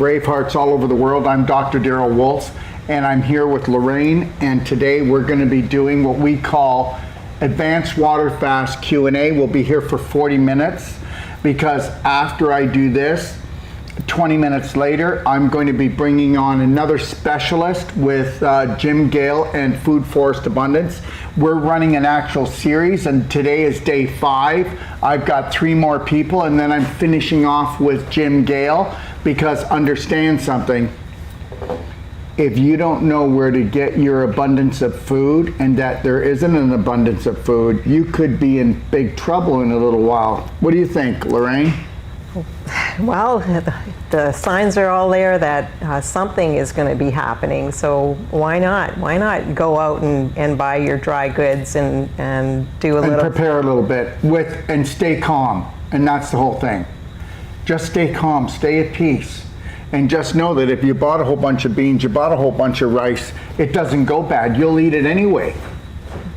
Bravehearts all over the world. I'm Dr. Daryl Wolf, and I'm here with Lorraine, and today we're going to be doing what we call Advanced Water Fast Q&A. We'll be here for 40 minutes because after I do this, 20 minutes later, I'm going to be bringing on another specialist with Jim Gale and Food Forest Abundance. We're running an actual series, and today is day 5. I've got 3 more people, and then I'm finishing off with Jim Gale, because understand something. If you don't know where to get your abundance of food, and that there isn't an abundance of food, you could be in big trouble in a little while. What do you think, Lorraine? Well, the signs are all there that something is going to be happening. So why not? Why not go out and buy your dry goods and do a little... And prepare a little bit and stay calm. And that's the whole thing. Just stay calm, stay at peace. And just know that if you bought a whole bunch of beans, you bought a whole bunch of rice, it doesn't go bad. You'll eat it anyway.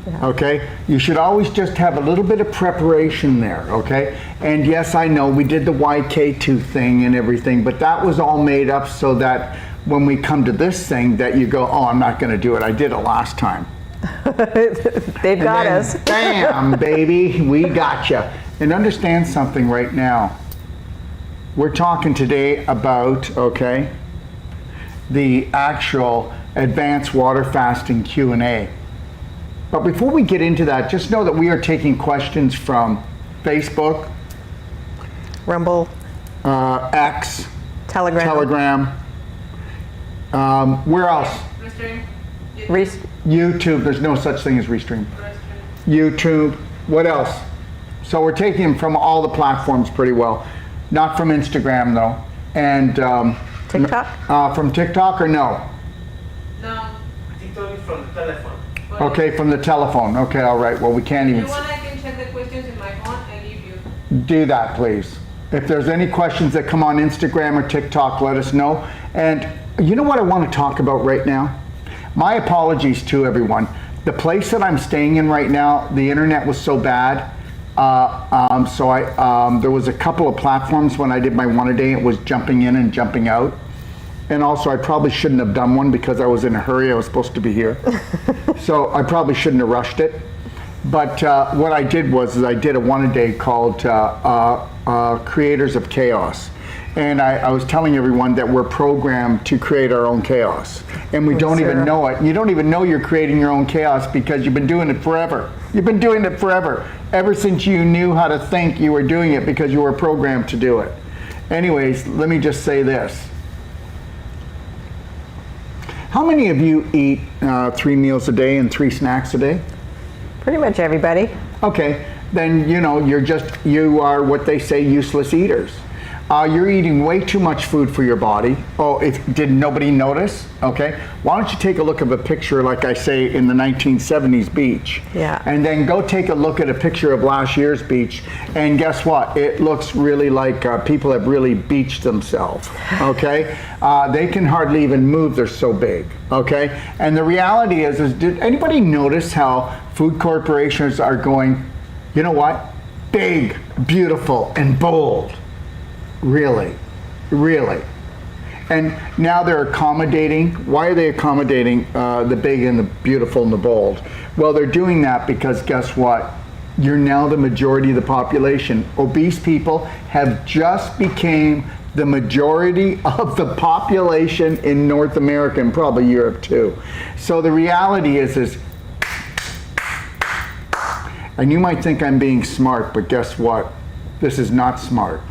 Yeah. Okay? You should always just have a little bit of preparation there, okay? And yes, I know we did the YK2 thing and everything, but that was all made up so that when we come to this thing that you go, oh, I'm not going to do it. I did it last time. They've got us. Bam, baby, we got you. And understand something right now. We're talking today about, okay, the actual Advanced Water Fasting Q&A. But before we get into that, just know that we are taking questions from Facebook, Rumble, X, Telegram. Where else? Restream. YouTube. There's no such thing as Restream. YouTube. What else? So we're taking them from all the platforms pretty well. Not from Instagram though. And TikTok? From TikTok or no? No. TikTok is from the telephone. Okay, from the telephone. Okay, all right. Well, we can't even... If you want, I can check the questions in my phone and give you. Do that, please. If there's any questions that come on Instagram or TikTok, let us know. And you know what I want to talk about right now? My apologies to everyone. The place that I'm staying in right now, the internet was so bad. There was a couple of platforms when I did my one a day, it was jumping in and jumping out. And also I probably shouldn't have done one because I was in a hurry, I was supposed to be here. So I probably shouldn't have rushed it. But what I did was I did a one a day called Creators of Chaos. And I was telling everyone that we're programmed to create our own chaos. And we don't even know it. You don't even know you're creating your own chaos because you've been doing it forever. You've been doing it forever. Ever since you knew how to think, you were doing it because you were programmed to do it. Anyways, let me just say this. How many of you eat 3 meals a day and 3 snacks a day? Pretty much everybody. Okay, then you know you are what they say useless eaters. You're eating way too much food for your body. Oh, did nobody notice? Okay, why don't you take a look at a picture, like I say, in the 1970s beach? Yeah. And then go take a look at a picture of last year's beach, and guess what? It looks really like people have really beached themselves. Okay, they can hardly even move. They're so big. Okay, and the reality is did anybody notice how food corporations are going? You know what? Big, beautiful, and bold. Really. And now they're accommodating. Why are they accommodating the big and the beautiful and the bold? Well, they're doing that because guess what? You're now the majority of the population. Obese people have just became the majority of the population in North America and probably Europe too. So the reality is and you might think I'm being smart, but guess what? This is not smart.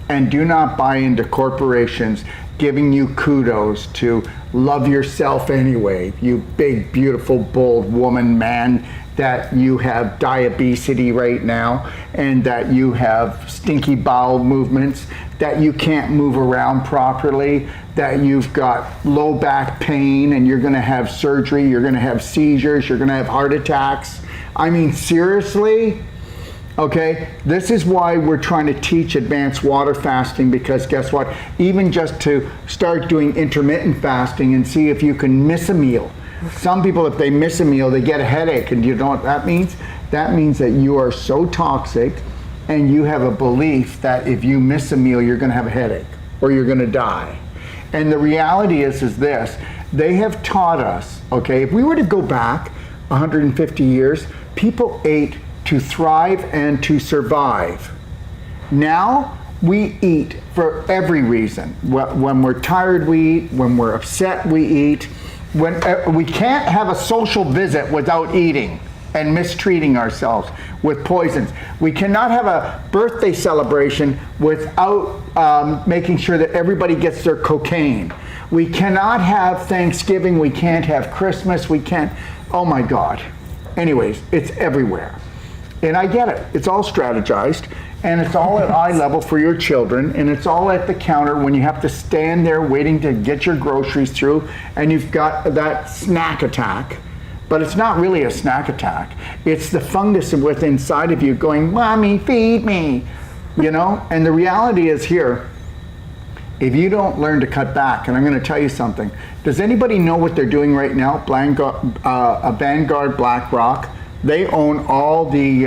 And do not buy into corporations giving you kudos to love yourself anyway, you big, beautiful, bold woman, man, that you have diabetes right now, and that you have stinky bowel movements, that you can't move around properly, that you've got low back pain, and you're gonna have surgery, you're gonna have seizures, you're gonna have heart attacks. I mean, seriously? Okay, this is why we're trying to teach advanced water fasting, because guess what? Even just to start doing intermittent fasting and see if you can miss a meal. Some people, if they miss a meal, they get a headache, and you know what that means? That means that you are so toxic and you have a belief that if you miss a meal, you're gonna have a headache or you're gonna die. And the reality is this, they have taught us, okay, if we were to go back 150 years, people ate to thrive and to survive. Now, we eat for every reason. When we're tired, we eat. When we're upset, we eat. When we can't have a social visit without eating and mistreating ourselves with poisons. We cannot have a birthday celebration without making sure that everybody gets their cocaine. We cannot have Thanksgiving. We can't have Christmas. We can't. Oh my God. Anyways, it's everywhere. And I get it. It's all strategized. And it's all at eye level for your children, and it's all at the counter when you have to stand there waiting to get your groceries through, and you've got that snack attack. But it's not really a snack attack. It's the fungus within inside of you going, "Mommy, feed me," you know? And the reality is here, if you don't learn to cut back, and I'm going to tell you something. Does anybody know what they're doing right now? Vanguard, BlackRock. They own all the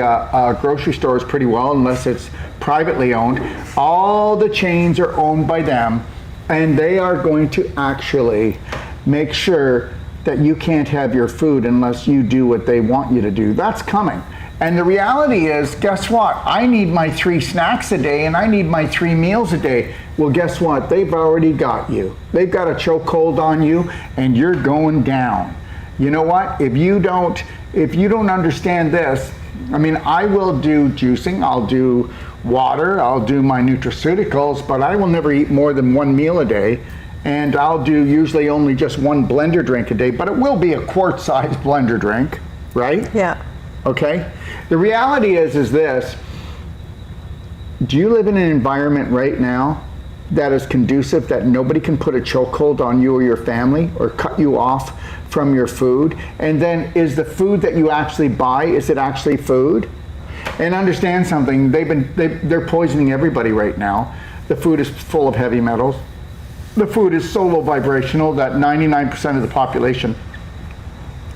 grocery stores pretty well, unless it's privately owned. All the chains are owned by them, and they are going to actually make sure that you can't have your food unless you do what they want you to do. That's coming. And the reality is, guess what? I need my 3 snacks a day, and I need my 3 meals a day. Well, guess what? They've already got you. They've got a chokehold on you, and you're going down. You know what? If you don't understand this, I mean, I will do juicing, I'll do water, I'll do my nutraceuticals, but I will never eat more than 1 meal a day, and I'll do usually only just 1 blender drink a day, but it will be a quart-sized blender drink, right? Yeah. Okay? The reality is this, do you live in an environment right now that is conducive that nobody can put a chokehold on you or your family or cut you off from your food? And then is the food that you actually buy, is it actually food? And understand something, they're poisoning everybody right now. The food is full of heavy metals. The food is so low vibrational that 99% of the population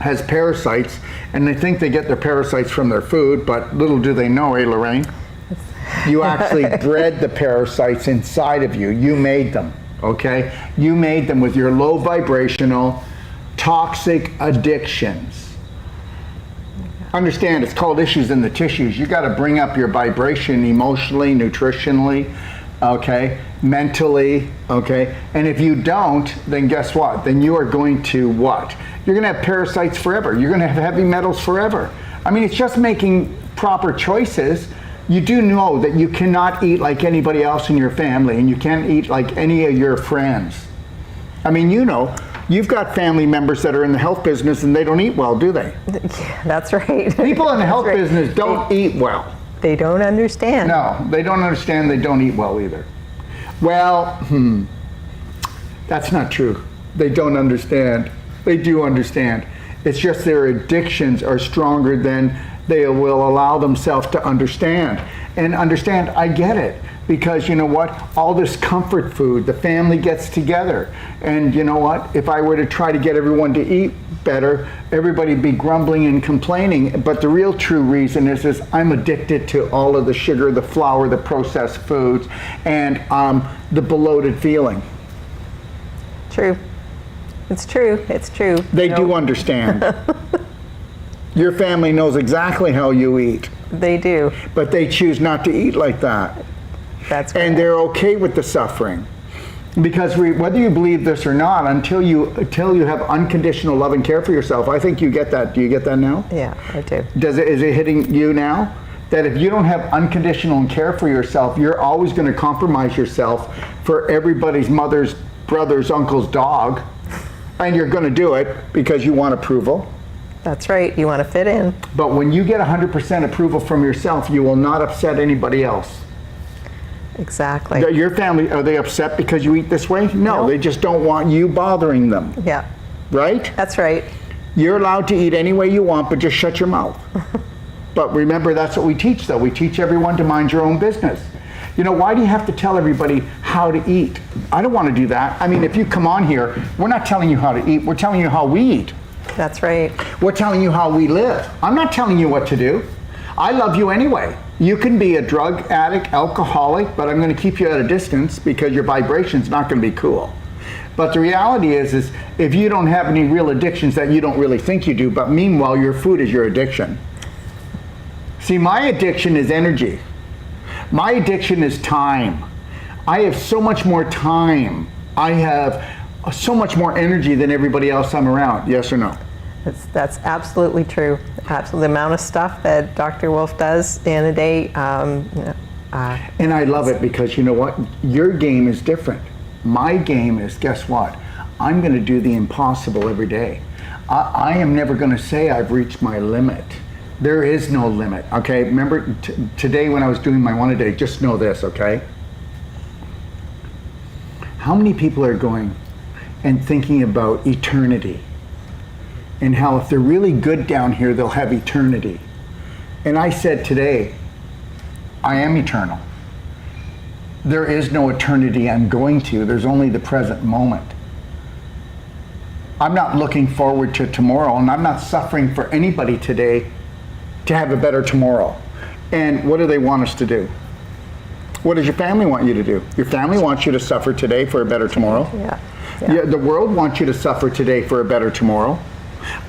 has parasites, and they think they get their parasites from their food, but little do they know, Lorraine? You actually bred the parasites inside of you. You made them, okay? You made them with your low vibrational, toxic addictions. Understand, it's called issues in the tissues. You got to bring up your vibration emotionally, nutritionally, okay, mentally, okay? And if you don't, then guess what? Then you are going to what? You're going to have parasites forever. You're going to have heavy metals forever. I mean, it's just making proper choices. You do know that you cannot eat like anybody else in your family, and you can't eat like any of your friends. I mean, you know, you've got family members that are in the health business and they don't eat well, do they? Yeah, that's right. People in the health right. business don't eat well. They don't understand. No, they don't understand, they don't eat well either. Well, that's not true. They don't understand. They do understand. It's just their addictions are stronger than they will allow themselves to understand. And understand, I get it. Because you know what? All this comfort food, the family gets together. And you know what? If I were to try to get everyone to eat better, everybody'd be grumbling and complaining. But the real true reason is I'm addicted to all of the sugar, the flour, the processed foods, and the bloated feeling. True. It's true. It's true. They do understand. Your family knows exactly how you eat. They do. But they choose not to eat like that. That's correct. And they're okay with the suffering. Because whether you believe this or not, until you have unconditional love and care for yourself, I think you get that. Do you get that now? Yeah, I do. Is it hitting you now? That if you don't have unconditional care for yourself, you're always going to compromise yourself for everybody's mother's, brother's, uncle's dog. And you're going to do it because you want approval. That's right. You want to fit in. But when you get 100% approval from yourself, you will not upset anybody else. Exactly. Your family, are they upset because you eat this way? No, No. they just don't want you bothering them. Yeah, Right? that's right. You're allowed to eat any way you want, but just shut your mouth. But remember, that's what we teach, though. We teach everyone to mind your own business. You know, why do you have to tell everybody how to eat? I don't want to do that. I mean, if you come on here, we're not telling you how to eat. We're telling you how we eat. That's right. We're telling you how we live. I'm not telling you what to do. I love you anyway. You can be a drug addict, alcoholic, but I'm going to keep you at a distance because your vibration's not going to be cool. But the reality is if you don't have any real addictions that you don't really think you do, but meanwhile your food is your addiction. See, my addiction is energy. My addiction is time. I have so much more time. I have so much more energy than everybody else I'm around. Yes or no? That's absolutely true. Absolutely, the amount of stuff that Dr. Wolf does in a day. And I love it because you know what? Your game is different. My game is, guess what? I'm going to do the impossible every day. I am never going to say I've reached my limit. There is no limit, okay? Remember today when I was doing my one a day, just know this, okay? How many people are going and thinking about eternity and how if they're really good down here, they'll have eternity? And I said today, I am eternal. There is no eternity I'm going to. There's only the present moment. I'm not looking forward to tomorrow, and I'm not suffering for anybody today to have a better tomorrow. And what do they want us to do? What does your family want you to do? Your family wants you to suffer today for a better tomorrow. Yeah. The world wants you to suffer today for a better tomorrow.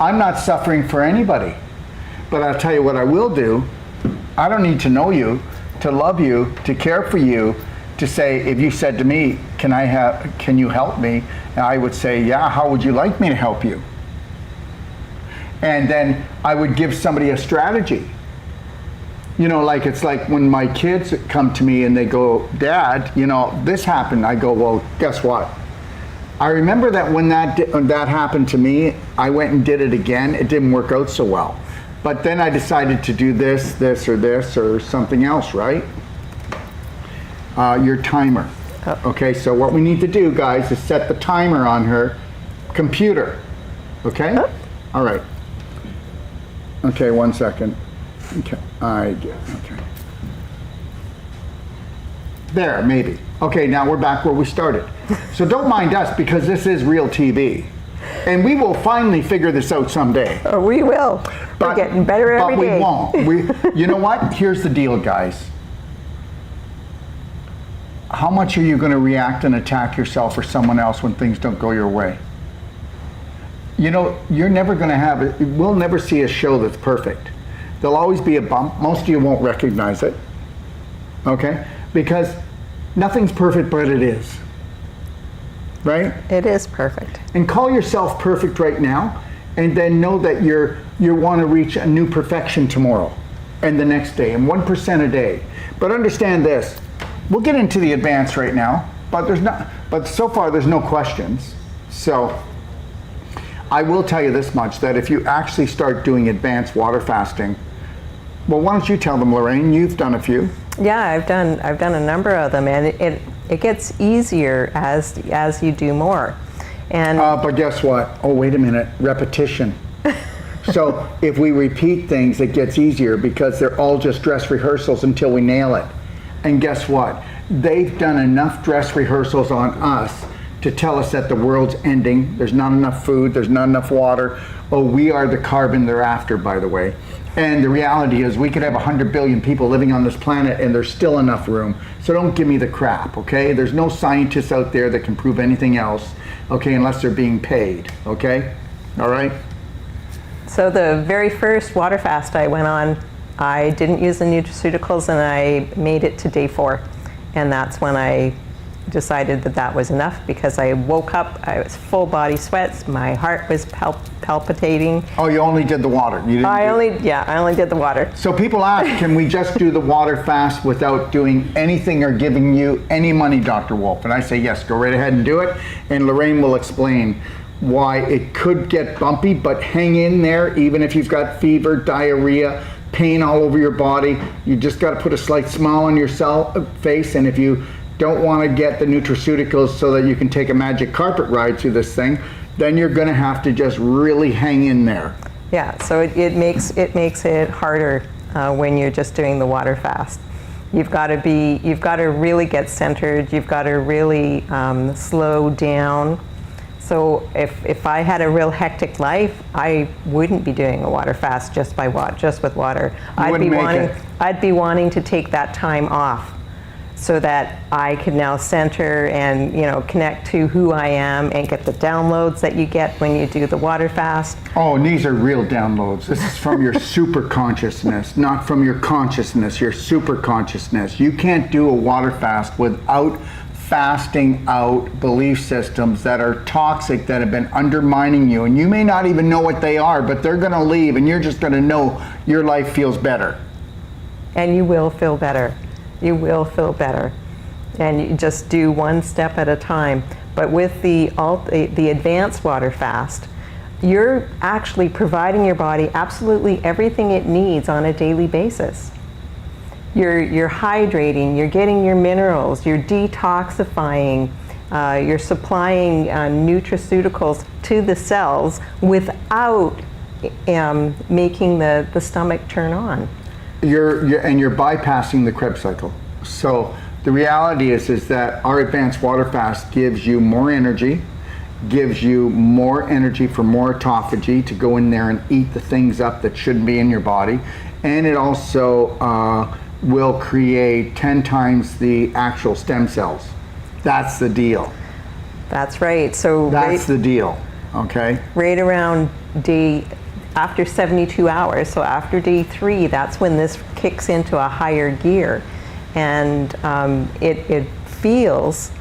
I'm not suffering for anybody. But I'll tell you what I will do. I don't need to know you, to love you, to care for you, to say, if you said to me, can you help me? And I would say, yeah, how would you like me to help you? And then I would give somebody a strategy. You know, like it's like when my kids come to me and they go, Dad, you know, this happened. I go, well, guess what? I remember that when that happened to me, I went and did it again. It didn't work out so well. But then I decided to do this or something else, right? Your timer. Okay, so what we need to do, guys, is set the timer on her computer. Okay? All right. Okay, 1 second. Okay, okay. There, maybe. Okay, now we're back where we started. So don't mind us because this is real TV. And we will finally figure this out someday. Oh, we will. We're getting better every day. But we won't. You know what? Here's the deal, guys. How much are you going to react and attack yourself or someone else when things don't go your way? You know, you're never going to have it. We'll never see a show that's perfect. There'll always be a bump. Most of you won't recognize it. Okay? Because nothing's perfect, but it is. Right? It is perfect. And call yourself perfect right now, and then know that you want to reach a new perfection tomorrow and the next day, and 1% a day. But understand this. We'll get into the advance right now, but so far there's no questions. So I will tell you this much, that if you actually start doing advanced water fasting, well, why don't you tell them, Lorraine? You've done a few. Yeah, I've done a number of them, and it gets easier as you do more. And but guess what? Oh, wait a minute. Repetition. So if we repeat things, it gets easier because they're all just dress rehearsals until we nail it. And guess what? They've done enough dress rehearsals on us to tell us that the world's ending. There's not enough food. There's not enough water. Oh, we are the carbon they're after, by the way. And the reality is we could have 100 billion people living on this planet and there's still enough room. So don't give me the crap, okay? There's no scientists out there that can prove anything else, okay, unless they're being paid, okay? All right? so the very first water fast I went on, I didn't use the nutraceuticals and I made it to day 4. And that's when I decided that was enough because I woke up, I was full body sweats, my heart was palpitating. Oh, you only did the water. You didn't I only did the water. So people ask, can we just do the water fast without doing anything or giving you any money, Dr. Wolf? And I say, yes, go right ahead and do it. And Lorraine will explain why it could get bumpy, but hang in there, even if you've got fever, diarrhea, pain all over your body. You just got to put a slight smile on your face. And if you don't want to get the nutraceuticals so that you can take a magic carpet ride through this thing, then you're going to have to just really hang in there. Yeah, so it makes it harder when you're just doing the water fast. You've got to really get centered. You've got to really slow down. So if I had a real hectic life, I wouldn't be doing a water fast just with water. I'd be wanting to take that time off so that I can now center and, you know, connect to who I am and get the downloads that you get when you do the water fast. Oh, and these are real downloads. This is from your super consciousness, not from your consciousness, your super consciousness. You can't do a water fast without fasting out belief systems that are toxic, that have been undermining you. And you may not even know what they are, but they're going to leave, and you're just going to know your life feels better. And you will feel better. You will feel better. And you just do one step at a time. But with the advanced water fast, you're actually providing your body absolutely everything it needs on a daily basis. You're hydrating, you're getting your minerals, you're detoxifying, you're supplying nutraceuticals to the cells without making the stomach turn on. You're bypassing the Krebs cycle. So the reality is that our advanced water fast gives you more energy, gives you more energy for more autophagy to go in there and eat the things up that shouldn't be in your body, and it also will create 10 times the actual stem cells. That's the deal. That's right. So that's the deal. Okay. Right around after 72 hours, so after day 3, that's when this kicks into a higher gear, and it feels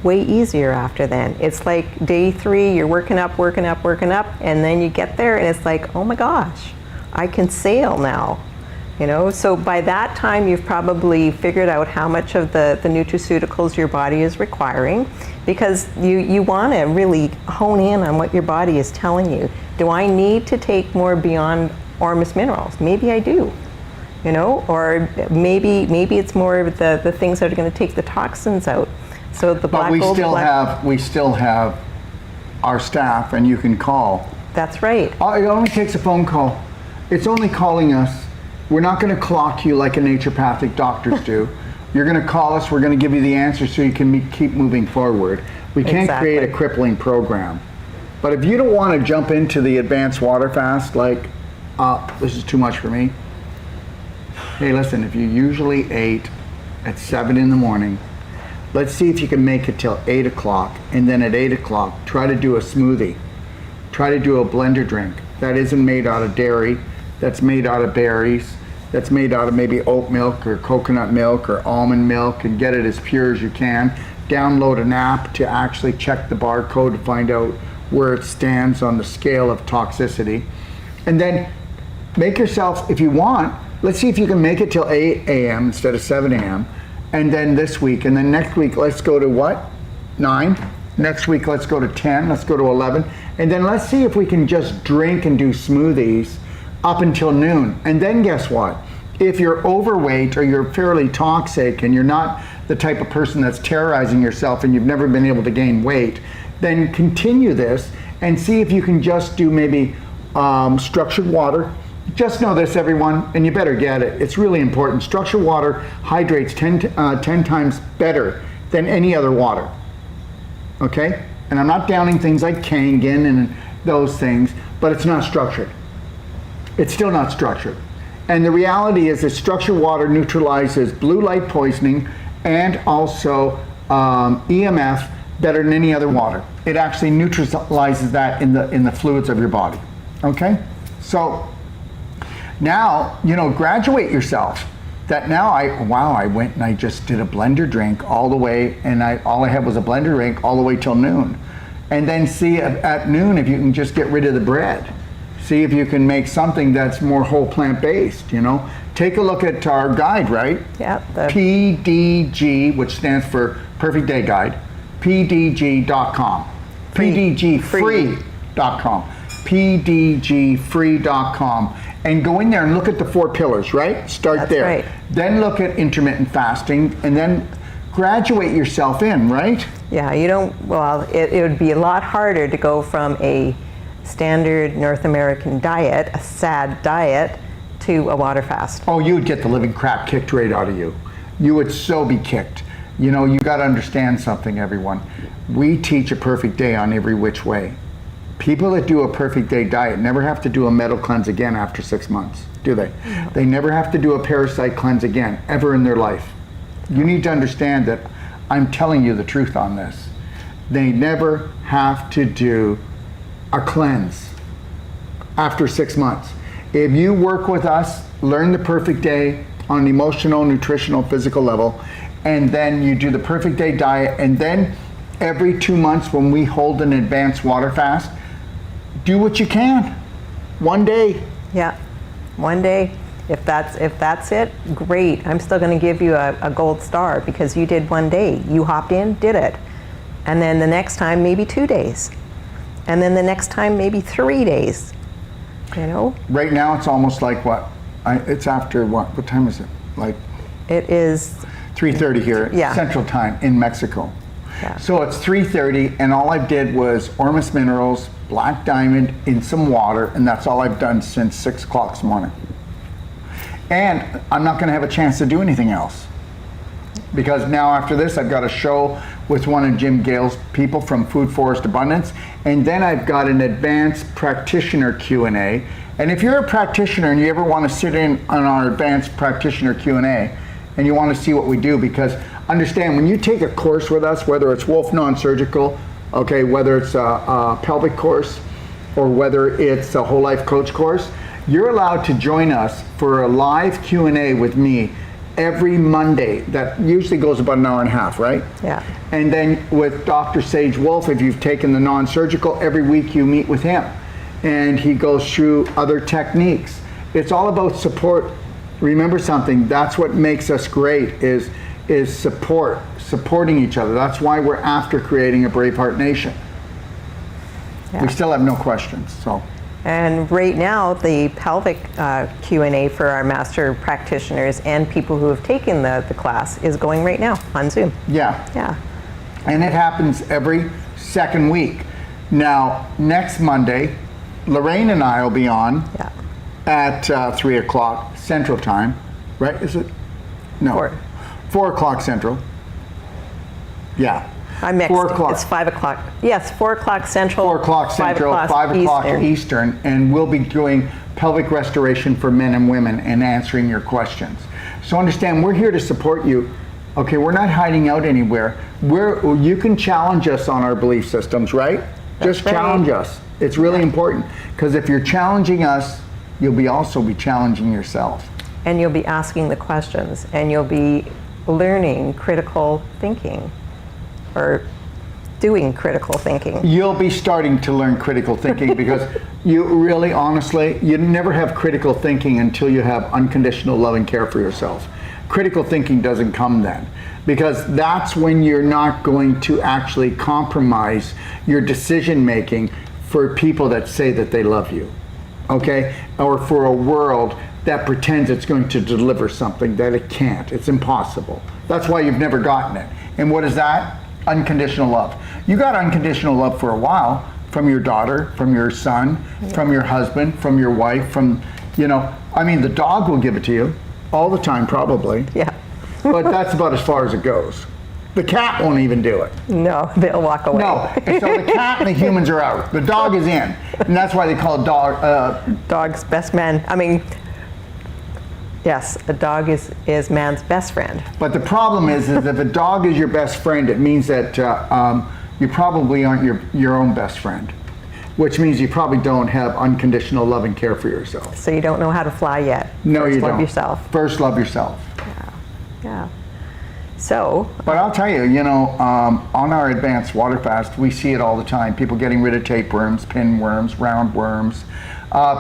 way easier after then. It's like day 3, you're working up, and then you get there and it's like, oh my gosh, I can sail now. You know, so by that time you've probably figured out how much of the nutraceuticals your body is requiring, because you want to really hone in on what your body is telling you. Do I need to take more beyond Ormus minerals? Maybe I do, you know, or maybe it's more of the things that are going to take the toxins out. So the black gold. But we still have our staff, and you can call. That's right. It only takes a phone call. It's only calling us. We're not going to clock you like a naturopathic doctors do. You're going to call us. We're going to give you the answer so you can keep moving forward. We can't create a crippling program. But if you don't want to jump into the advanced water fast, like, this is too much for me. Hey, listen, if you usually ate at 7 in the morning, let's see if you can make it till 8 o'clock. And then at 8 o'clock, try to do a smoothie. Try to do a blender drink that isn't made out of dairy, that's made out of berries, that's made out of maybe oat milk or coconut milk or almond milk, and get it as pure as you can. Download an app to actually check the barcode to find out where it stands on the scale of toxicity. And then make yourself, if you want, let's see if you can make it till 8 a.m. instead of 7 a.m. And then this week, and then next week, let's go to what? 9? Next week, let's go to 10, let's go to 11. And then let's see if we can just drink and do smoothies up until noon. And then guess what? If you're overweight or you're fairly toxic and you're not the type of person that's terrorizing yourself and you've never been able to gain weight, then continue this and see if you can just do maybe structured water. Just know this, everyone, and you better get it. It's really important. Structured water hydrates 10 times better than any other water. Okay? And I'm not downing things like Kangen and those things, but it's not structured. It's still not structured. And the reality is that structured water neutralizes blue light poisoning and also EMF better than any other water. It actually neutralizes that in the fluids of your body. Okay? So now, you know, graduate yourself. That now I went and I just did a blender drink all the way, and all I had was a blender drink all the way till noon. And then see at noon if you can just get rid of the bread. See if you can make something that's more whole plant based, you know. Take a look at our guide, right? Yeah. PDG, which stands for Perfect Day Guide, pdg.com. pdgfree.com. pdgfree.com. And go in there and look at the 4 pillars, right? Start That's there. right. Then look at intermittent fasting, and then graduate yourself in, right? Yeah, you don't, well, it would be a lot harder to go from a standard North American diet, a SAD diet, to a water fast. Oh, you would get the living crap kicked right out of you. You would so be kicked. You know, you got to understand something, everyone. We teach a perfect day on every which way. People that do a perfect day diet never have to do a metal cleanse again after 6 months, do they? No. They never have to do a parasite cleanse again, ever in their life. You need to understand that I'm telling you the truth on this. They never have to do a cleanse after 6 months. If you work with us, learn the perfect day on an emotional, nutritional, physical level, and then you do the perfect day diet, and then every 2 months when we hold an advanced water fast, do what you can. One day. Yeah, one day. If that's it, great. I'm still going to give you a gold star because you did one day. You hopped in, did it. And then the next time, maybe 2 days. And then the next time, maybe 3 days. You know? Right now, it's almost like what? It's after what? What time is it? Like It is, 3:30 here, Yeah. Central Time in Mexico. Yeah. So it's 3:30, and all I did was Ormus Minerals, Black Diamond in some water, and that's all I've done since 6 o'clock this morning. And I'm not going to have a chance to do anything else. Because now after this, I've got a show with one of Jim Gale's people from Food Forest Abundance, and then I've got an advanced practitioner Q&A. And if you're a practitioner and you ever want to sit in on our advanced practitioner Q&A, and you want to see what we do, because understand, when you take a course with us, whether it's Wolf Non-Surgical, okay, whether it's a pelvic course, or whether it's a whole life coach course, you're allowed to join us for a live Q&A with me every Monday. That usually goes about an hour and a half, right? Yeah. And then with Dr. Sage Wolf, if you've taken the non-surgical, every week you meet with him. And he goes through other techniques. It's all about support. Remember something, that's what makes us great, is supporting each other. That's why we're after creating a Braveheart Nation. Yeah. We still have no questions, so. And right now, the pelvic Q&A for our master practitioners and people who have taken the class is going right now on Zoom. Yeah. Yeah. And it happens every second week. Now, next Monday, Lorraine and I will be on Yeah. at 3 o'clock Central Time, right? Is it? No. 4 o'clock Central. Yeah. I mixed. 4 o'clock. It's 5 o'clock. Yes, 4 o'clock Central. 4 o'clock Central, 5 o'clock Eastern, and we'll be doing pelvic restoration for men and women and answering your questions. So understand, we're here to support you. Okay, we're not hiding out anywhere. You can challenge us on our belief systems, right? Just right. challenge us. It's really important, because if you're challenging us, you'll also be challenging yourself. And you'll be asking the questions, and you'll be learning critical thinking, or doing critical thinking. You'll be starting to learn critical thinking, because you really, honestly, you never have critical thinking until you have unconditional love and care for yourself. Critical thinking doesn't come then, because that's when you're not going to actually compromise your decision making for people that say that they love you, okay? Or for a world that pretends it's going to deliver something that it can't. It's impossible. That's why you've never gotten it. And what is that? Unconditional love. You got unconditional love for a while from your daughter, from your son, from your husband, from your wife, from, I mean, the dog will give it to you all the time, probably. Yeah. But that's about as far as it goes. The cat won't even do it. No, they'll walk away. No. And so the cat and the humans are out. The dog is in. And that's why they call it Dog's best man. I mean, yes, a dog is man's best friend. But the problem is if a dog is your best friend, it means that you probably aren't your own best friend, which means you probably don't have unconditional love and care for yourself. So you don't know how to fly yet. No, First you don't. love yourself. First, love yourself. Yeah. So, But I'll tell you, on our advanced water fast, we see it all the time. People getting rid of tapeworms, pinworms, roundworms,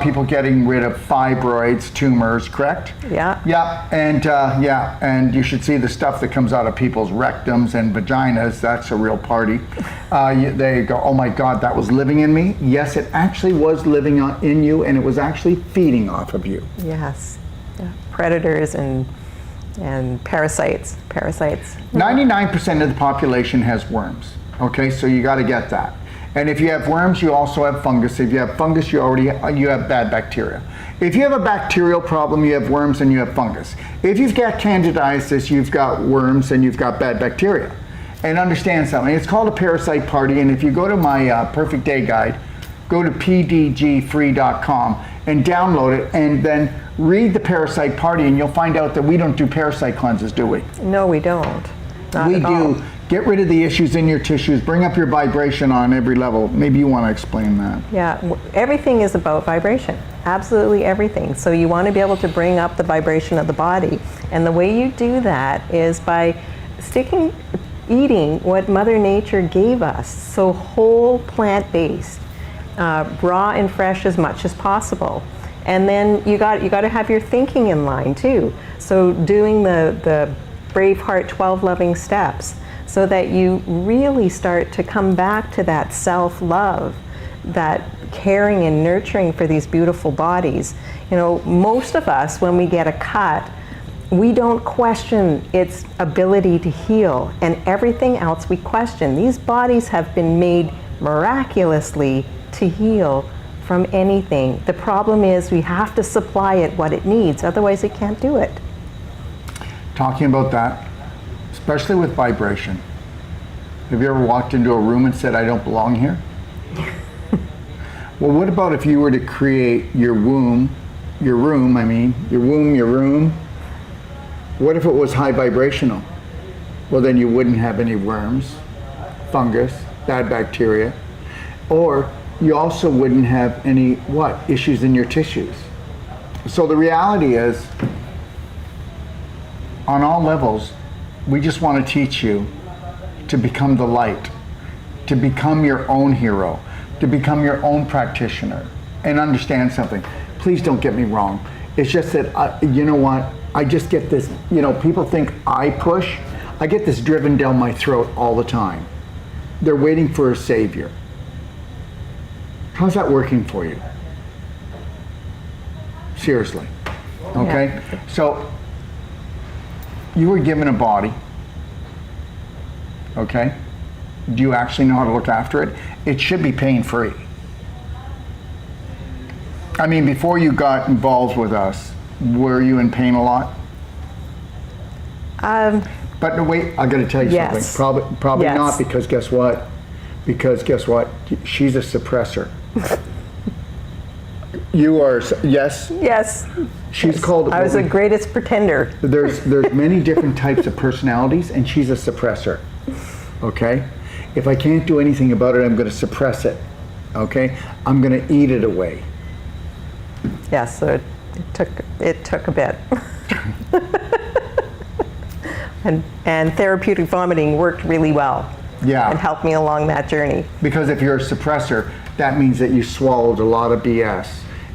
people getting rid of fibroids, tumors, correct? Yeah. Yeah, and you should see the stuff that comes out of people's rectums and vaginas. That's a real party. They go, oh my God, that was living in me? Yes, it actually was living in you, and it was actually feeding off of you. yes, yeah. Predators and parasites. 99% of the population has worms, okay? So you got to get that. And if you have worms, you also have fungus. If you have fungus, you have bad bacteria. If you have a bacterial problem, you have worms and you have fungus. If you've got candidiasis, you've got worms and you've got bad bacteria. And understand something, it's called a parasite party, and if you go to my Perfect Day Guide, go to pdgfree.com and download it, and then read the Parasite Party, and you'll find out that we don't do parasite cleanses, do we? No, we don't. Not We at all. do. Get rid of the issues in your tissues, bring up your vibration on every level. Maybe you want to explain that. Yeah, everything is about vibration. Absolutely everything. So you want to be able to bring up the vibration of the body. And the way you do that is by eating what Mother Nature gave us. So whole plant-based, raw and fresh as much as possible. And then you got to have your thinking in line too. So doing the Braveheart 12 loving steps, so that you really start to come back to that self-love, that caring and nurturing for these beautiful bodies. You know, most of us, when we get a cut, we don't question its ability to heal, and everything else we question. These bodies have been made miraculously to heal from anything. The problem is we have to supply it what it needs, otherwise it can't do it. Talking about that, especially with vibration. Have you ever walked into a room and said, I don't belong here? Well, what about if you were to create your room, what if it was high vibrational? Well, then you wouldn't have any worms, fungus, bad bacteria, or you also wouldn't have any, issues in your tissues. So the reality is, on all levels, we just want to teach you to become the light, to become your own hero, to become your own practitioner, and understand something. Please don't get me wrong. It's just that, you know what? I just get this, people think I push. I get this driven down my throat all the time. They're waiting for a savior. How's that working for you? Seriously. Okay? Yeah. So, you were given a body. Okay? Do you actually know how to look after it? It should be pain-free. I mean, before you got involved with us, were you in pain a lot? But no, wait, I got to tell you Yes. something. Probably Yes. not, because guess what? She's a suppressor. You are, yes? Yes. She's Yes. called. I was the greatest pretender. There's many different types of personalities, and she's a suppressor. Okay? If I can't do anything about it, I'm going to suppress it. Okay? I'm going to eat it away. Yes, so it took a bit. and therapeutic vomiting worked really well. Yeah. And helped me along that journey. Because if you're a suppressor, that means that you swallowed a lot of BS.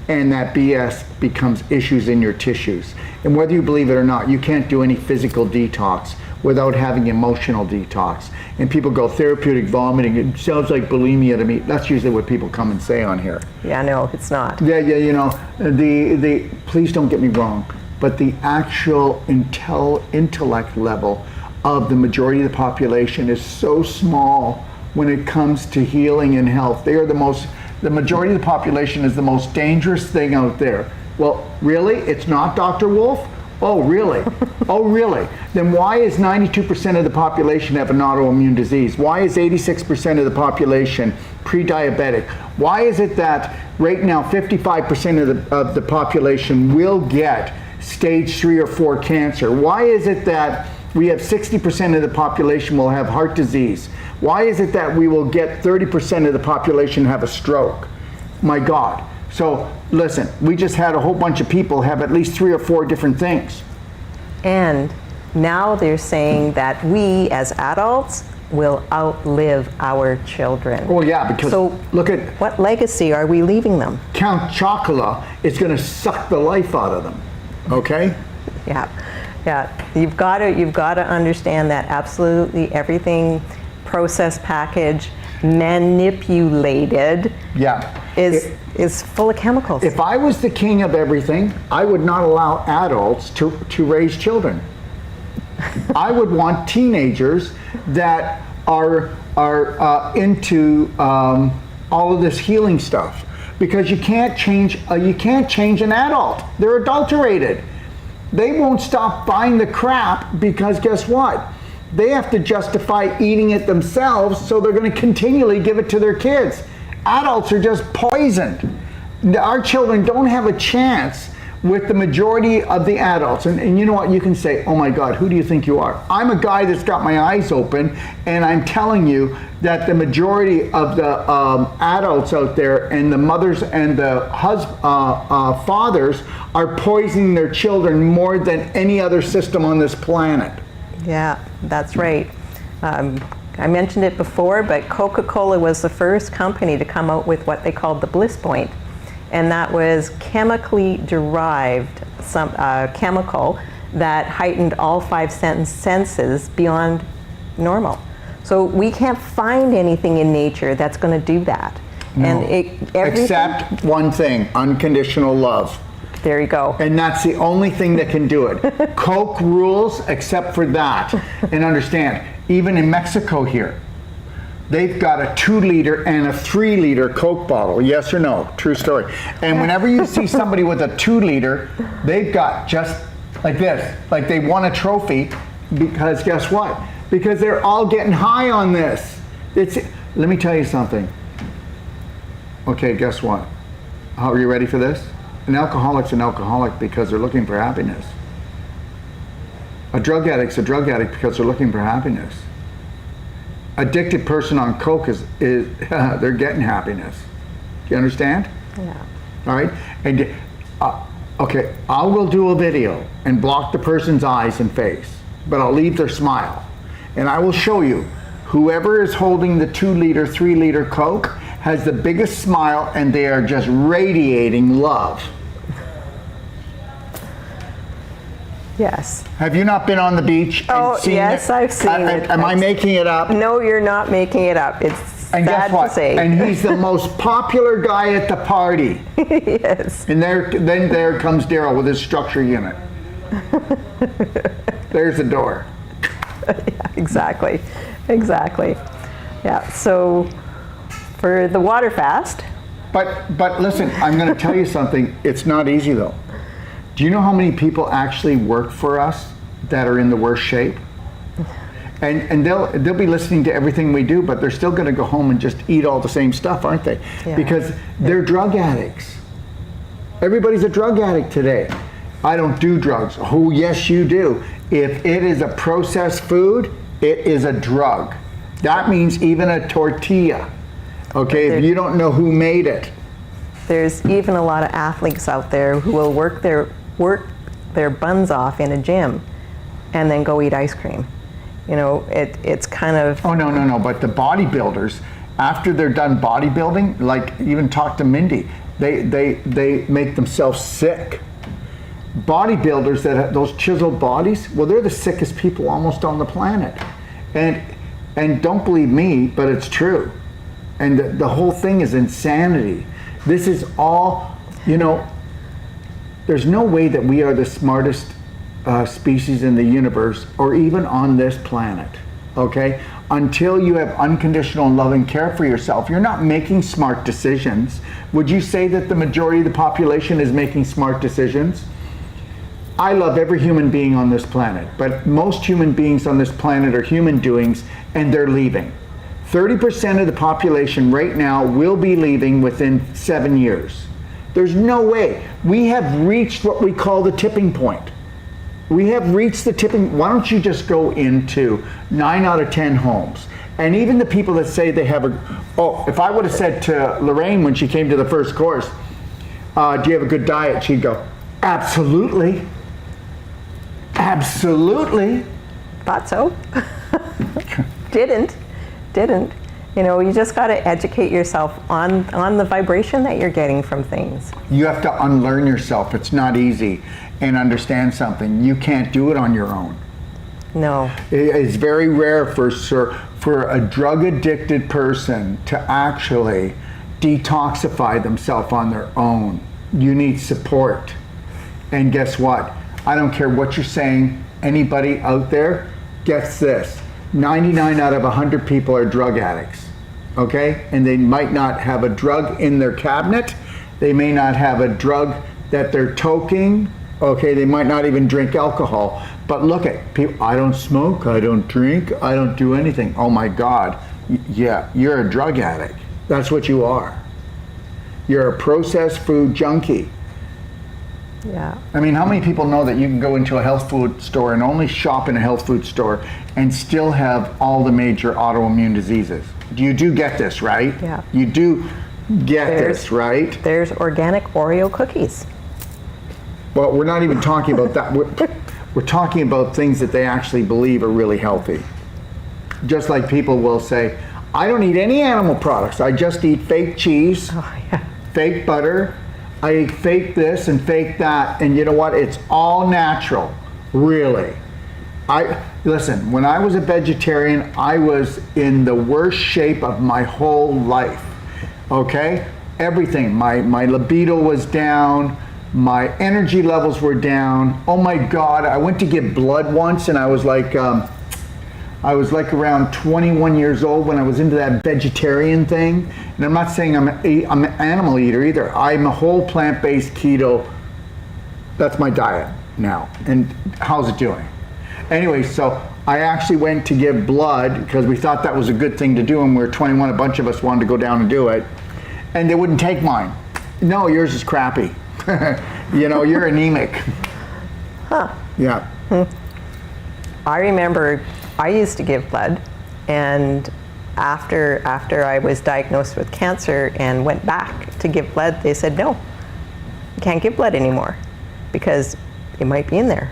And that BS becomes issues in your tissues. And whether you believe it or not, you can't do any physical detox without having emotional detox. And people go, therapeutic vomiting, it sounds like bulimia to me. That's usually what people come and say on here. Yeah, no, it's not. Yeah, the please don't get me wrong, but the actual intellect level of the majority of the population is so small when it comes to healing and health. They are the majority of the population is the most dangerous thing out there. Well, really? It's not, Dr. Wolf? Oh, really? Oh, really? Then why is 92% of the population have an autoimmune disease? Why is 86% of the population pre-diabetic? Why is it that right now 55% of the population will get stage 3 or 4 cancer? Why is it that we have 60% of the population will have heart disease? Why is it that we will get 30% of the population have a stroke? My God. So listen, we just had a whole bunch of people have at least 3 or 4 different things. And now they're saying that we as adults will outlive our children. Well, yeah, because so look at what legacy are we leaving them? Count Chocula is going to suck the life out of them. Okay? Yeah. You've got to understand that absolutely everything processed, packaged, manipulated is full of chemicals. If I was the king of everything, I would not allow adults to raise children. I would want teenagers that are into all of this healing stuff, because you can't change an adult. They're adulterated. They won't stop buying the crap because guess what? They have to justify eating it themselves, so they're going to continually give it to their kids. adults are just poisoned. Our children don't have a chance with the majority of the adults. And you know what? You can say, oh my God, who do you think you are? I'm a guy that's got my eyes open, and I'm telling you that the majority of the adults out there, and the mothers and the fathers, are poisoning their children more than any other system on this planet. Yeah, that's right. I mentioned it before, but Coca-Cola was the first company to come out with what they called the Bliss Point. And that was chemically derived, chemical that heightened all five senses beyond normal. So we can't find anything in nature that's going to do that. No. And Except one thing, unconditional love. There you go. And that's the only thing that can do it. Coke rules except for that. And understand, even in Mexico here, they've got a 2-liter and a 3-liter Coke bottle. Yes or no? True story. And whenever you see somebody with a 2-liter, they've got just like this, like they won a trophy, because guess what? Because they're all getting high on this. Let me tell you something. Okay, guess what? Are you ready for this? An alcoholic's an alcoholic because they're looking for happiness. A drug addict's a drug addict because they're looking for happiness. Addicted person on Coke is they're getting happiness. Do you understand? Yeah. All right. And okay, I will do a video and block the person's eyes and face, but I'll leave their smile, and I will show you whoever is holding the 2-liter, 3-liter Coke has the biggest smile, and they are just radiating love. Yes. Have you not been on the beach and seen yes, it? I've seen it. Am I making it up? No, you're not making it up. It's And sad guess what? to say. And he's the most popular guy at the party. Yes. And then there comes Daryl with his structure unit. There's the door. Yeah, exactly. Yeah. So for the water fast. But listen, I'm going to tell you something. It's not easy though. Do you know how many people actually work for us that are in the worst shape? And they'll be listening to everything we do, but they're still going to go home and just eat all the same stuff, aren't they? Yeah. Because they're drug addicts. Everybody's a drug addict today. I don't do drugs. Oh, yes, you do. If it is a processed food, it is a drug. That means even a tortilla. Okay, if you don't know who made it. There's even a lot of athletes out there who will work their buns off in a gym and then go eat ice cream. You know, it's kind of... Oh, no. But the bodybuilders, after they're done bodybuilding, like even talk to Mindy, they make themselves sick. Bodybuilders that have those chiseled bodies, well, they're the sickest people almost on the planet. And don't believe me, but it's true. And the whole thing is insanity. This is all, you know, there's no way that we are the smartest species in the universe or even on this planet, okay? Until you have unconditional and loving care for yourself, you're not making smart decisions. Would you say that the majority of the population is making smart decisions? I love every human being on this planet, but most human beings on this planet are human doings, and they're leaving. 30% of the population right now will be leaving within 7 years. There's no way. We have reached what we call the tipping point. We have reached the tipping. Why don't you just go into 9 out of 10 homes? And even the people that say they have if I would have said to Lorraine when she came to the first course, do you have a good diet? She'd go, absolutely. Absolutely. Thought so. Didn't. You know, you just got to educate yourself on the vibration that you're getting from things. You have to unlearn yourself. It's not easy. And understand something. You can't do it on your own. No. It's very rare for a drug addicted person to actually detoxify themselves on their own. You need support. And guess what? I don't care what you're saying. Anybody out there gets this. 99 out of 100 people are drug addicts, okay? And they might not have a drug in their cabinet. They may not have a drug that they're toking, okay? They might not even drink alcohol. But look at people, I don't smoke, I don't drink, I don't do anything. Oh my God, yeah, you're a drug addict. That's what you are. You're a processed food junkie. Yeah. I mean, how many people know that you can go into a health food store and only shop in a health food store and still have all the major autoimmune diseases? You do get this, right? Yeah. You do get There's- this, right? There's organic Oreo cookies. Well, we're not even talking about that. We're talking about things that they actually believe are really healthy. Just like people will say, I don't eat any animal products. I just eat fake cheese, Oh, yeah. fake butter. I eat fake this and fake that. And you know what? It's all natural, really. Listen, when I was a vegetarian, I was in the worst shape of my whole life. Okay? Everything. My libido was down. My energy levels were down. Oh my God, I went to give blood once and I was like around 21 years old when I was into that vegetarian thing. And I'm not saying I'm an animal eater either. I'm a whole plant-based keto. That's my diet now. And how's it doing? Anyway, so I actually went to give blood because we thought that was a good thing to do, and we were 21, a bunch of us wanted to go down and do it. And they wouldn't take mine. No, yours is crappy. You know, you're anemic. Huh. Yeah. I remember I used to give blood, and after I was diagnosed with cancer and went back to give blood, they said, no, you can't give blood anymore because it might be in there,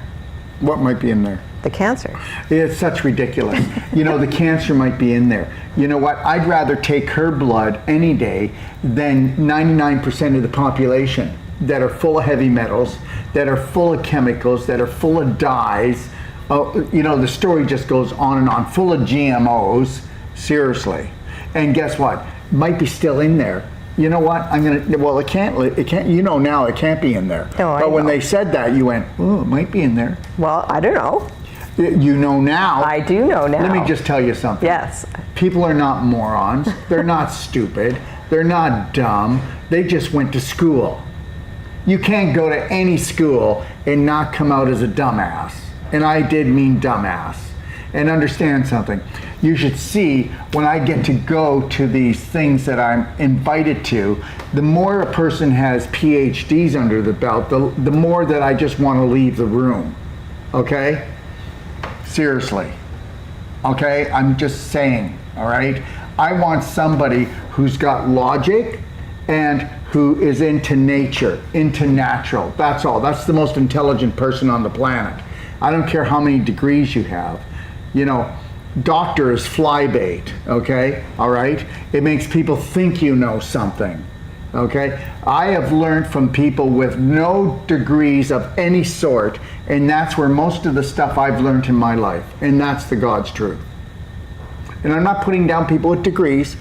What might be in there? the cancer. It's such ridiculous. You know, the cancer might be in there. You know what? I'd rather take her blood any day than 99% of the population that are full of heavy metals, that are full of chemicals, that are full of dyes. Oh, you know, the story just goes on and on, full of GMOs, seriously. And guess what? Might be still in there. You know what? It can't, you know now it can't be in there. No, I but when know. they said that, you went, oh, it might be in there. Well, I don't know. You know now. I do know now. Let me just tell you something. Yes. People are not morons. They're not stupid. They're not dumb. They just went to school. You can't go to any school and not come out as a dumbass. And I did mean dumbass. And understand something. You should see when I get to go to these things that I'm invited to, the more a person has PhDs under the belt, the more that I just want to leave the room. Okay? Seriously. Okay? I'm just saying, all right? I want somebody who's got logic and who is into nature, into natural. That's all. That's the most intelligent person on the planet. I don't care how many degrees you have. You know, doctor is fly bait, okay? All right? It makes people think you know something, okay? I have learned from people with no degrees of any sort, and that's where most of the stuff I've learned in my life, and that's the God's truth. And I'm not putting down people with degrees.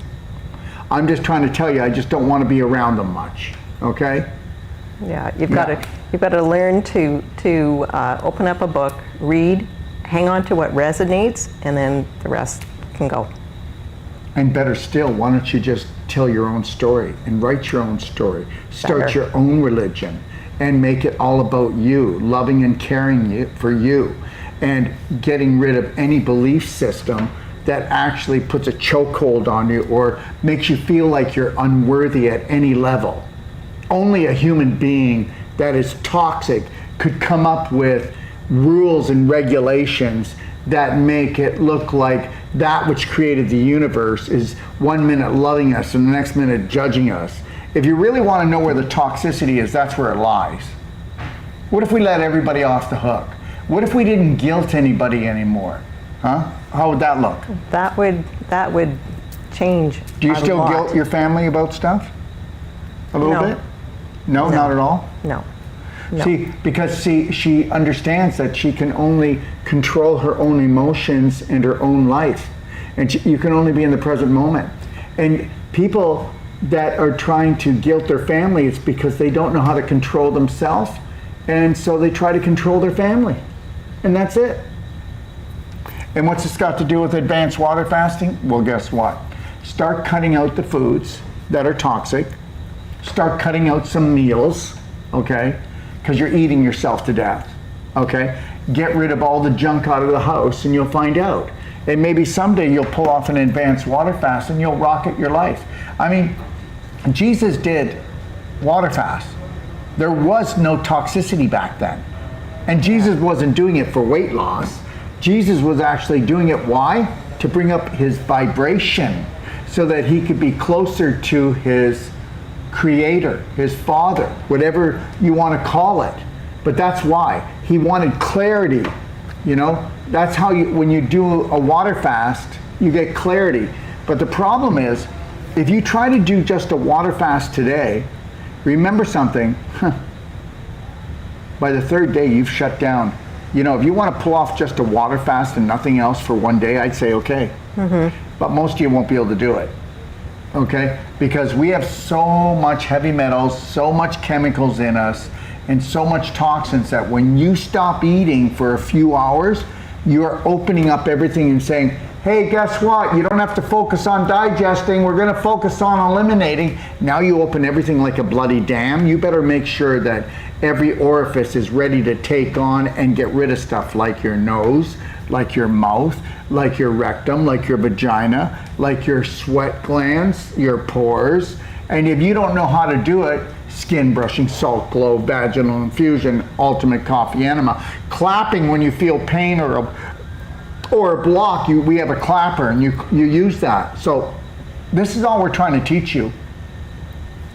I'm just trying to tell you, I just don't want to be around them much, okay? Yeah, you've got to learn to open up a book, read, hang on to what resonates, and then the rest can go. And better still, why don't you just tell your own story and write your own story, start Better. your own religion, and make it all about you, loving and caring for you, and getting rid of any belief system that actually puts a chokehold on you or makes you feel like you're unworthy at any level. Only a human being that is toxic could come up with rules and regulations that make it look like that which created the universe is 1 minute loving us and the next minute judging us. If you really want to know where the toxicity is, that's where it lies. What if we let everybody off the hook? What if we didn't guilt anybody anymore? Huh? How would that look? That would change. Do you a still lot. guilt your family about stuff? A little No. bit? No, not at all? No. No. See, because she understands that she can only control her own emotions and her own life. And you can only be in the present moment. And people that are trying to guilt their family, it's because they don't know how to control themselves. And so they try to control their family. And that's it. And what's this got to do with advanced water fasting? Well, guess what? Start cutting out the foods that are toxic. Start cutting out some meals, okay? Because you're eating yourself to death, okay? Get rid of all the junk out of the house and you'll find out. And maybe someday you'll pull off an advanced water fast and you'll rocket your life. I mean, Jesus did water fast. There was no toxicity back then. And Jesus wasn't doing it for weight loss. Jesus was actually doing it, why? To bring up his vibration so that he could be closer to his creator, his father, whatever you want to call it. But that's why. He wanted clarity, you know? That's how you, when you do a water fast, you get clarity. But the problem is, if you try to do just a water fast today, remember something, by the third day you've shut down. You know, if you want to pull off just a water fast and nothing else for one day, I'd say okay. But most of you won't be able to do it, okay? Because we have so much heavy metals, so much chemicals in us, and so much toxins that when you stop eating for a few hours, you're opening up everything and saying, hey, guess what? You don't have to focus on digesting. We're going to focus on eliminating. Now you open everything like a bloody dam. You better make sure that every orifice is ready to take on and get rid of stuff like your nose, like your mouth, like your rectum, like your vagina, like your sweat glands, your pores. And if you don't know how to do it, skin brushing, salt glow, vaginal infusion, ultimate coffee enema, clapping when you feel pain or a block, we have a clapper and you use that. So this is all we're trying to teach you.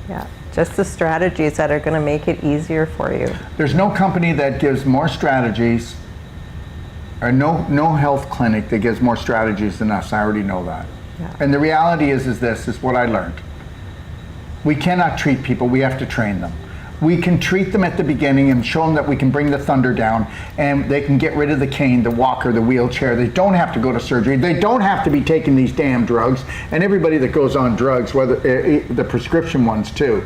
Yeah, just the strategies that are going to make it easier for you. There's no company that gives more strategies, or no health clinic that gives more strategies than us. I already know that. Yeah. And the reality is this is what I learned. We cannot treat people, we have to train them. We can treat them at the beginning and show them that we can bring the thunder down and they can get rid of the cane, the walker, the wheelchair. They don't have to go to surgery. They don't have to be taking these damn drugs. And everybody that goes on drugs, whether the prescription ones too,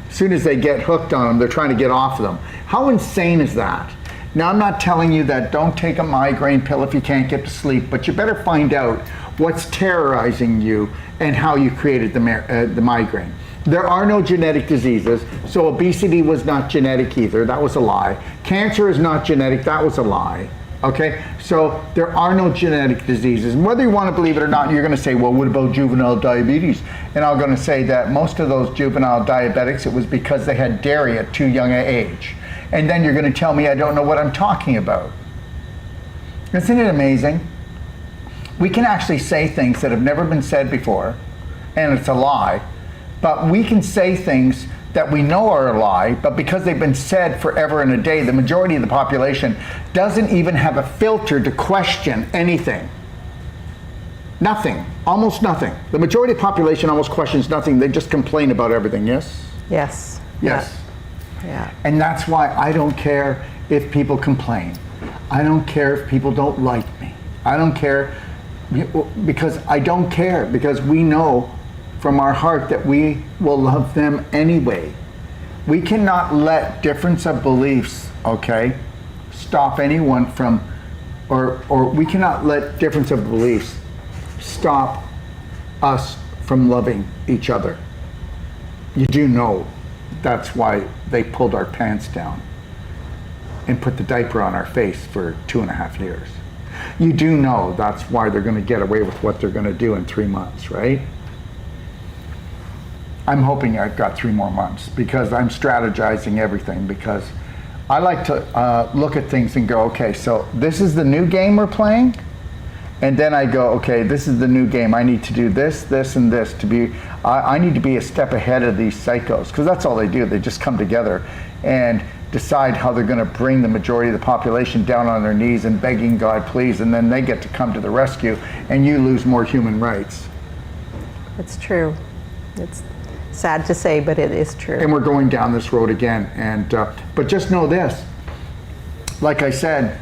as soon as they get hooked on them, they're trying to get off of them. How insane is that? Now, I'm not telling you that don't take a migraine pill if you can't get to sleep, but you better find out what's terrorizing you and how you created the migraine. There are no genetic diseases, so obesity was not genetic either. That was a lie. Cancer is not genetic. That was a lie. Okay? So there are no genetic diseases. And whether you want to believe it or not, you're going to say, well, what about juvenile diabetes? And I'm going to say that most of those juvenile diabetics, it was because they had dairy at too young an age. And then you're going to tell me I don't know what I'm talking about. Isn't it amazing? We can actually say things that have never been said before, and it's a lie. But we can say things that we know are a lie, but because they've been said forever and a day, the majority of the population doesn't even have a filter to question anything. Nothing. Almost nothing. The majority of the population almost questions nothing. They just complain about everything, yes? Yes. Yes. Yeah. And that's why I don't care if people complain. I don't care if people don't like me. I don't care because I don't care, because we know from our heart that we will love them anyway. We cannot let difference of beliefs, okay, stop anyone from, or we cannot let difference of beliefs stop us from loving each other. You do know that's why they pulled our pants down and put the diaper on our face for 2.5 years. You do know that's why they're going to get away with what they're going to do in 3 months, right? I'm hoping I've got 3 more months because I'm strategizing everything, because I like to look at things and go, okay, so this is the new game we're playing. And then I go, okay, this is the new game. I need to do this, this, and this to be, I need to be a step ahead of these psychos, because that's all they do. They just come together and decide how they're going to bring the majority of the population down on their knees and begging God, please, and then they get to come to the rescue, and you lose more human rights. It's true. It's sad to say, but it is true. And we're going down this road again. And but just know this, like I said,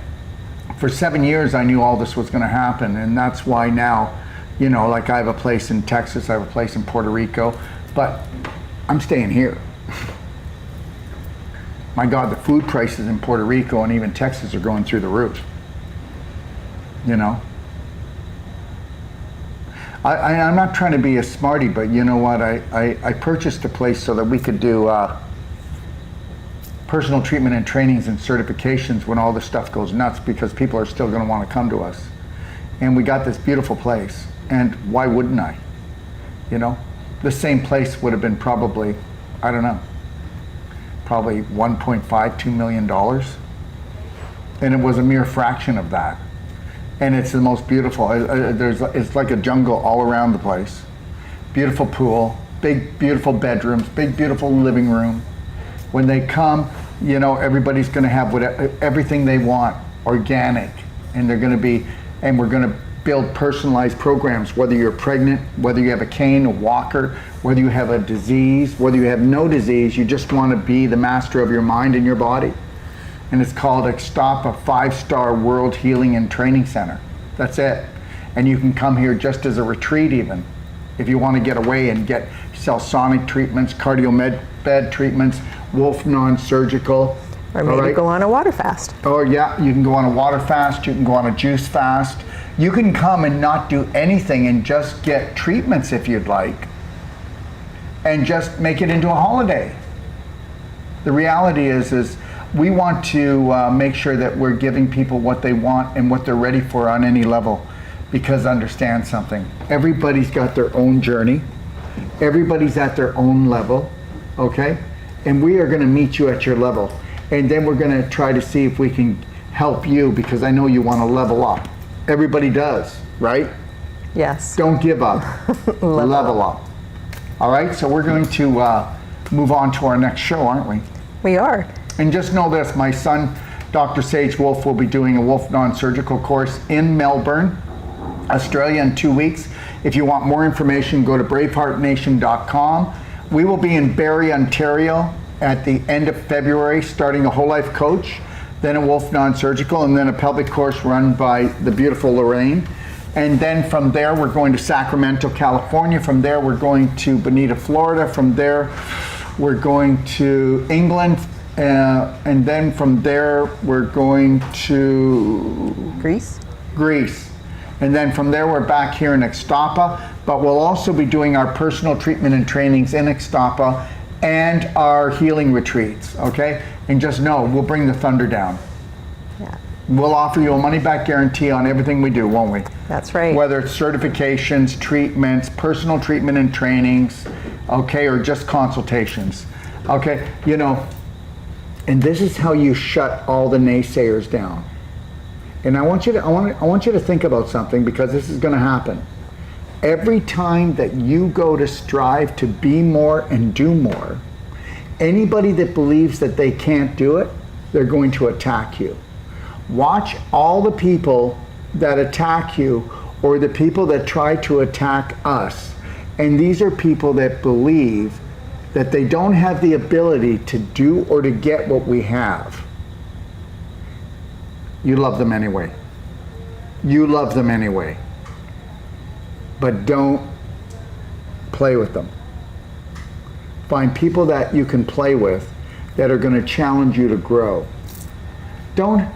for 7 years I knew all this was going to happen, and that's why now, you know, like I have a place in Texas, I have a place in Puerto Rico, but I'm staying here. My God, the food prices in Puerto Rico and even Texas are going through the roof. You know? I'm not trying to be a smarty, but you know what? I purchased a place so that we could do personal treatment and trainings and certifications when all this stuff goes nuts, because people are still going to want to come to us. And we got this beautiful place, and why wouldn't I? You know? the same place would have been probably, I don't know, probably $1.5, $2 million. And it was a mere fraction of that. And it's the most beautiful. It's like a jungle all around the place. Beautiful pool, big, beautiful bedrooms, big, beautiful living room. When they come, you know, everybody's going to have everything they want, organic. And they're going to be, and we're going to build personalized programs, whether you're pregnant, whether you have a cane, a walker, whether you have a disease, whether you have no disease, you just want to be the master of your mind and your body. And it's called Extapa 5-star World Healing and Training Center. That's it. And you can come here just as a retreat even. If you want to get away and get sonic treatments, cardio med bed treatments, Wolf non-surgical. Or maybe go on a water fast. Or yeah, you can go on a water fast, you can go on a juice fast. You can come and not do anything and just get treatments if you'd like. And just make it into a holiday. The reality is we want to make sure that we're giving people what they want and what they're ready for on any level. Because understand something, everybody's got their own journey. Everybody's at their own level, okay? And we are gonna meet you at your level. And then we're gonna try to see if we can help you, because I know you wanna level up. Everybody does, right? Yes. Don't give up, level up. All right, so we're going to move on to our next show, aren't we? We are. And just know this, my son, Dr. Sage Wolf, will be doing a Wolf non-surgical course in Melbourne, Australia in 2 weeks. If you want more information, go to braveheartnation.com. We will be in Barrie, Ontario at the end of February, starting a whole life coach, then a Wolf non-surgical, and then a pelvic course run by the beautiful Lorraine. And then from there, we're going to Sacramento, California. From there, we're going to Bonita, Florida. From there, we're going to England. And then from there, we're going to Greece. And then from there, we're back here in Extapa, but we'll also be doing our personal treatment and trainings in Extapa and our healing retreats, okay? And just know, we'll bring the thunder down. Yeah. We'll offer you a money-back guarantee on everything we do, won't we? That's right. Whether it's certifications, treatments, personal treatment and trainings, okay, or just consultations, okay? You know, and this is how you shut all the naysayers down. And I want you to think about something, because this is going to happen. Every time that you go to strive to be more and do more, anybody that believes that they can't do it, they're going to attack you. Watch all the people that attack you, or the people that try to attack us. And these are people that believe that they don't have the ability to do or to get what we have. You love them anyway. You love them anyway. But don't play with them. Find people that you can play with that are going to challenge you to grow. Don't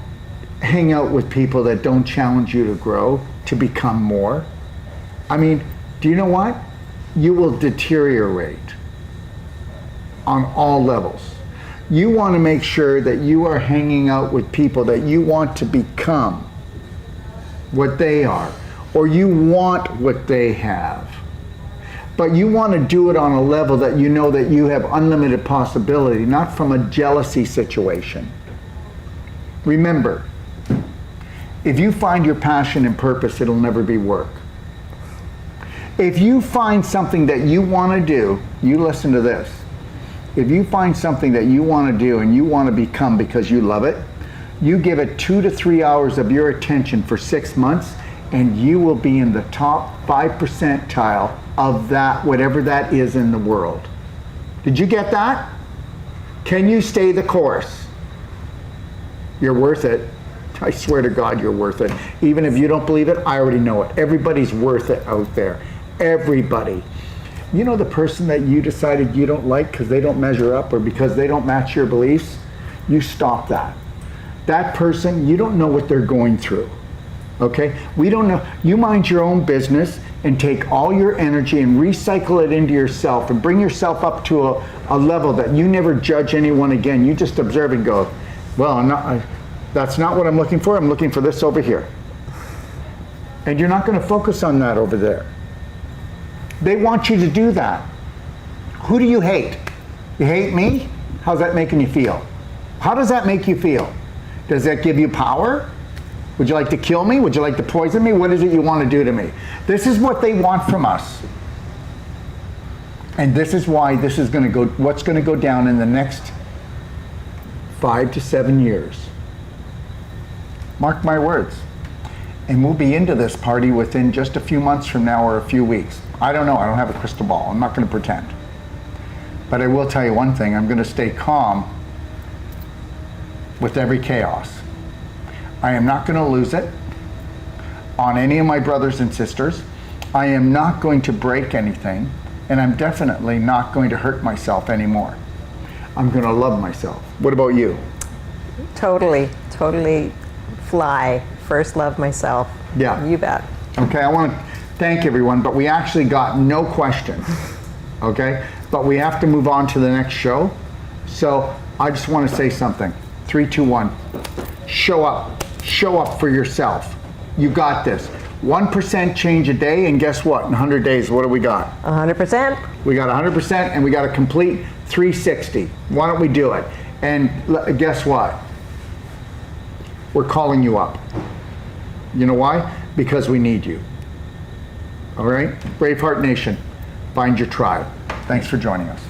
hang out with people that don't challenge you to grow, to become more. I mean, do you know what? You will deteriorate on all levels. You want to make sure that you are hanging out with people that you want to become what they are, or you want what they have. But you want to do it on a level that you know that you have unlimited possibility, not from a jealousy situation. Remember, if you find your passion and purpose, it'll never be work. If you find something that you want to do, you listen to this. If you find something that you want to do and you want to become because you love it, you give it 2 to 3 hours of your attention for 6 months, and you will be in the top 5 percentile of that, whatever that is in the world. Did you get that? Can you stay the course? You're worth it. I swear to God, you're worth it. Even if you don't believe it, I already know it. Everybody's worth it out there. Everybody. You know the person that you decided you don't like because they don't measure up or because they don't match your beliefs? You stop that. That person, you don't know what they're going through. Okay? We don't know. You mind your own business and take all your energy and recycle it into yourself and bring yourself up to a level that you never judge anyone again. You just observe and go, well, that's not what I'm looking for. I'm looking for this over here. And you're not going to focus on that over there. They want you to do that. Who do you hate? You hate me? How's that making you feel? How does that make you feel? Does that give you power? Would you like to kill me? Would you like to poison me? What is it you want to do to me? This is what they want from us. And this is why this is going to go, what's going to go down in the next 5 to 7 years. Mark my words. And we'll be into this party within just a few months from now or a few weeks. I don't know. I don't have a crystal ball. I'm not going to pretend. But I will tell you one thing. I'm going to stay calm with every chaos. I am not going to lose it on any of my brothers and sisters. I am not going to break anything, and I'm definitely not going to hurt myself anymore. I'm going to love myself. What about you? Totally fly. First love myself. Yeah. You bet. Okay, I want to thank everyone, but we actually got no questions. Okay, but we have to move on to the next show. So I just want to say something. 3, 2, 1. Show up. Show up for yourself. You got this. 1% change a day, and guess what? In 100 days, what do we got? 100%. We got 100%, and we got a complete 360. Why don't we do it? And guess what? We're calling you up. You know why? Because we need you. All right? Braveheart Nation, find your tribe. Thanks for joining us.